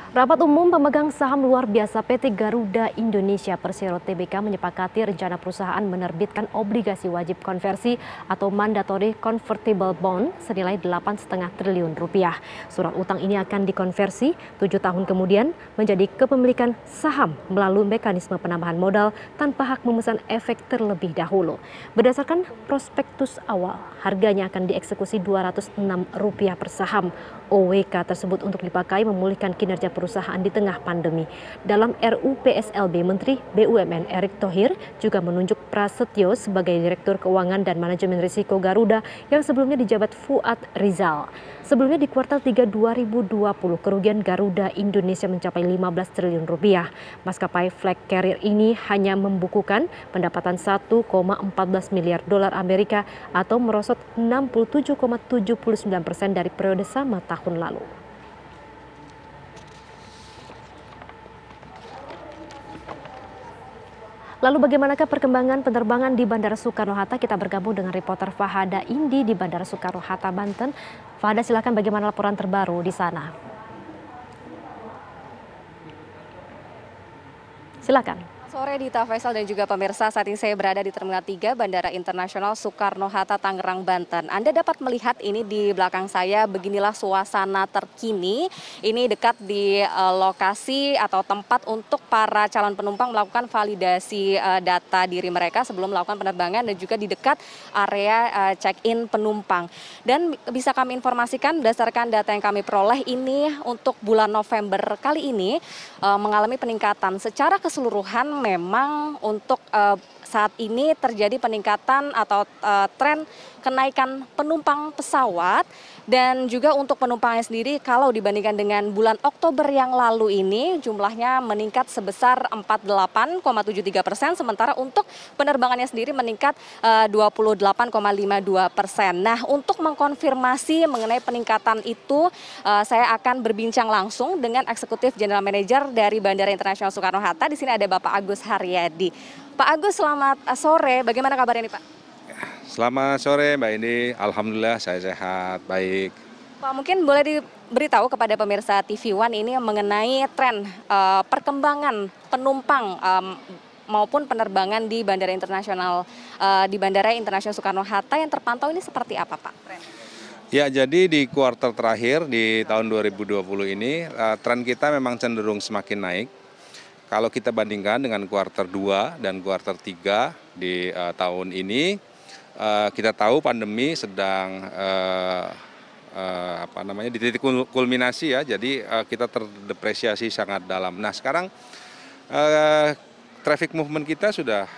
Rapat umum pemegang saham luar biasa PT Garuda Indonesia Persero Tbk menyepakati rencana perusahaan menerbitkan obligasi wajib konversi atau mandatory convertible bond senilai 8,5 triliun rupiah. Surat utang ini akan dikonversi 7 tahun kemudian menjadi kepemilikan saham melalui mekanisme penambahan modal tanpa hak memesan efek terlebih dahulu. Berdasarkan prospektus awal, harganya akan dieksekusi Rp206 per saham. OWK tersebut untuk dipakai memulihkan kinerja perusahaan di tengah pandemi. Dalam RUU PSLB, Menteri BUMN Erick Thohir juga menunjuk Prasetyo sebagai Direktur Keuangan dan Manajemen Risiko Garuda yang sebelumnya dijabat Fuad Rizal. Sebelumnya di kuartal 3 2020, kerugian Garuda Indonesia mencapai 15 triliun rupiah. Maskapai flag carrier ini hanya membukukan pendapatan 1,14 miliar dolar Amerika atau merosot 67,79% dari periode sama tahun lalu. Lalu bagaimanakah perkembangan penerbangan di Bandara Soekarno-Hatta? Kita bergabung dengan reporter Fahada Indi di Bandara Soekarno-Hatta, Banten. Fahada, silakan, bagaimana laporan terbaru di sana? Silakan. Sore Dita, Faisal dan juga pemirsa, saat ini saya berada di Terminal 3 Bandara Internasional Soekarno-Hatta, Tangerang, Banten. Anda dapat melihat ini di belakang saya, beginilah suasana terkini. Ini dekat di lokasi atau tempat untuk para calon penumpang melakukan validasi data diri mereka sebelum melakukan penerbangan, dan juga di dekat area check-in penumpang. Dan bisa kami informasikan berdasarkan data yang kami peroleh, ini untuk bulan November kali ini mengalami peningkatan secara keseluruhan. Memang untuk saat ini terjadi peningkatan atau tren kenaikan penumpang pesawat, dan juga untuk penumpangnya sendiri kalau dibandingkan dengan bulan Oktober yang lalu ini jumlahnya meningkat sebesar 48,73%, sementara untuk penerbangannya sendiri meningkat 28,52%. Nah, untuk mengkonfirmasi mengenai peningkatan itu, saya akan berbincang langsung dengan Eksekutif General Manager dari Bandara Internasional Soekarno-Hatta. Di sini ada Bapak Agus Haryadi. Pak Agus, selamat sore. Bagaimana kabar ini, Pak? Selamat sore Mbak Indi, alhamdulillah saya sehat, baik. Pak, mungkin boleh diberitahu kepada pemirsa TV One ini mengenai tren perkembangan penumpang maupun penerbangan di Bandara Internasional Soekarno-Hatta yang terpantau ini seperti apa, Pak? Ya, jadi di kuartal terakhir di tahun 2020 ini tren kita memang cenderung semakin naik. Kalau kita bandingkan dengan kuartal 2 dan kuartal 3 di tahun ini, kita tahu pandemi sedang di titik kulminasi ya, jadi kita terdepresiasi sangat dalam. Nah, sekarang traffic movement kita sudah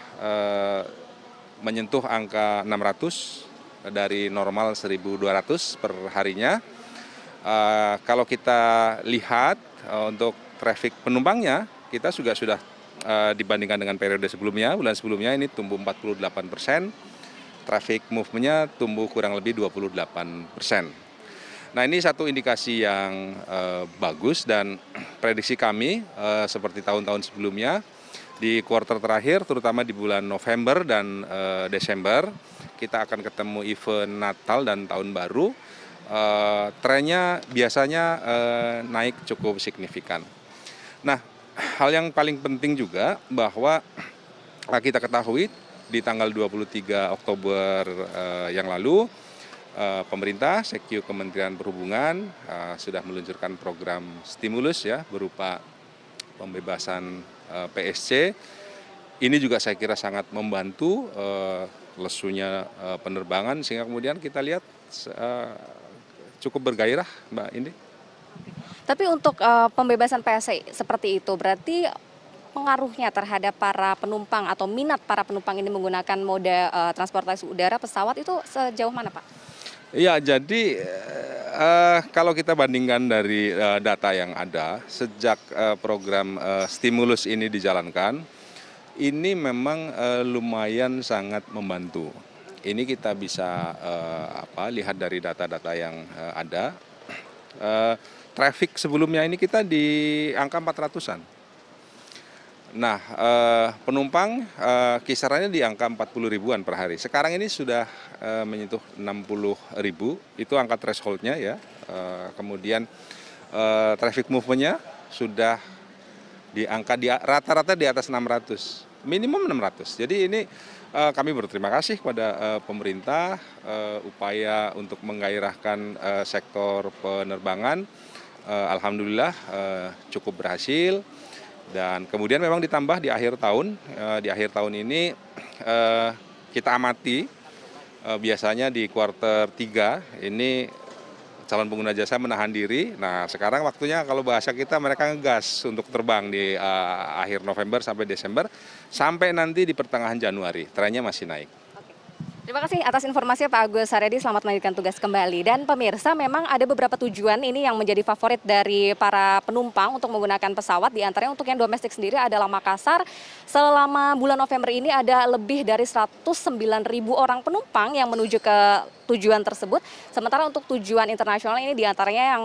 menyentuh angka 600 dari normal 1.200 per harinya. Kalau kita lihat untuk traffic penumpangnya, kita juga sudah dibandingkan dengan periode sebelumnya, bulan sebelumnya ini tumbuh 48%, traffic movement-nya tumbuh kurang lebih 28%. Nah, ini satu indikasi yang bagus, dan prediksi kami seperti tahun-tahun sebelumnya, di kuartal terakhir terutama di bulan November dan Desember, kita akan ketemu event Natal dan Tahun Baru, trennya biasanya naik cukup signifikan. Nah, hal yang paling penting juga bahwa kita ketahui di tanggal 23 Oktober yang lalu, pemerintah Sekju Kementerian Perhubungan sudah meluncurkan program stimulus ya, berupa pembebasan PSC. Ini juga saya kira sangat membantu lesunya penerbangan, sehingga kemudian kita lihat cukup bergairah, Mbak Indi. Tapi untuk pembebasan PSC seperti itu, berarti pengaruhnya terhadap para penumpang atau minat para penumpang ini menggunakan moda transportasi udara pesawat itu sejauh mana, Pak? Ya, jadi kalau kita bandingkan dari data yang ada, sejak program stimulus ini dijalankan, ini memang lumayan sangat membantu. Ini kita bisa lihat dari data-data yang ada. Traffic sebelumnya ini kita di angka 400-an. Nah, penumpang kisarannya di angka 40 ribuan per hari. Sekarang ini sudah menyentuh 60 ribu, itu angka thresholdnya ya. Kemudian traffic movement-nya sudah di angka rata-rata di atas 600, minimum 600. Jadi ini kami berterima kasih kepada pemerintah, upaya untuk menggairahkan sektor penerbangan, alhamdulillah cukup berhasil. Dan kemudian memang ditambah di akhir tahun ini kita amati biasanya di kuarter 3 ini calon pengguna jasa menahan diri. Nah, sekarang waktunya kalau bahasa kita mereka ngegas untuk terbang di akhir November sampai Desember, sampai nanti di pertengahan Januari. Trennya masih naik. Terima kasih atas informasinya Pak Agus Haryadi, selamat melanjutkan tugas kembali. Dan pemirsa, memang ada beberapa tujuan ini yang menjadi favorit dari para penumpang untuk menggunakan pesawat. Di antaranya untuk yang domestik sendiri adalah Makassar. Selama bulan November ini ada lebih dari 109.000 orang penumpang yang menuju ke tujuan tersebut. Sementara untuk tujuan internasional ini diantaranya yang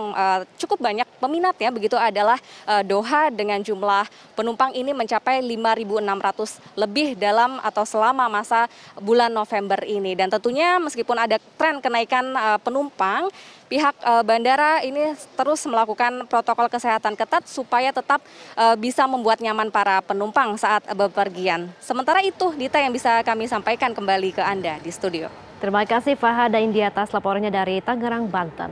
cukup banyak peminatnya begitu adalah Doha dengan jumlah penumpang ini mencapai 5.600 lebih dalam atau selama masa bulan November ini. Dan tentunya meskipun ada tren kenaikan penumpang, pihak bandara ini terus melakukan protokol kesehatan ketat supaya tetap bisa membuat nyaman para penumpang saat bepergian. Sementara itu, Dita, yang bisa kami sampaikan kembali ke Anda di studio. Terima kasih Fahada Indi atas laporannya dari Tangerang, Banten.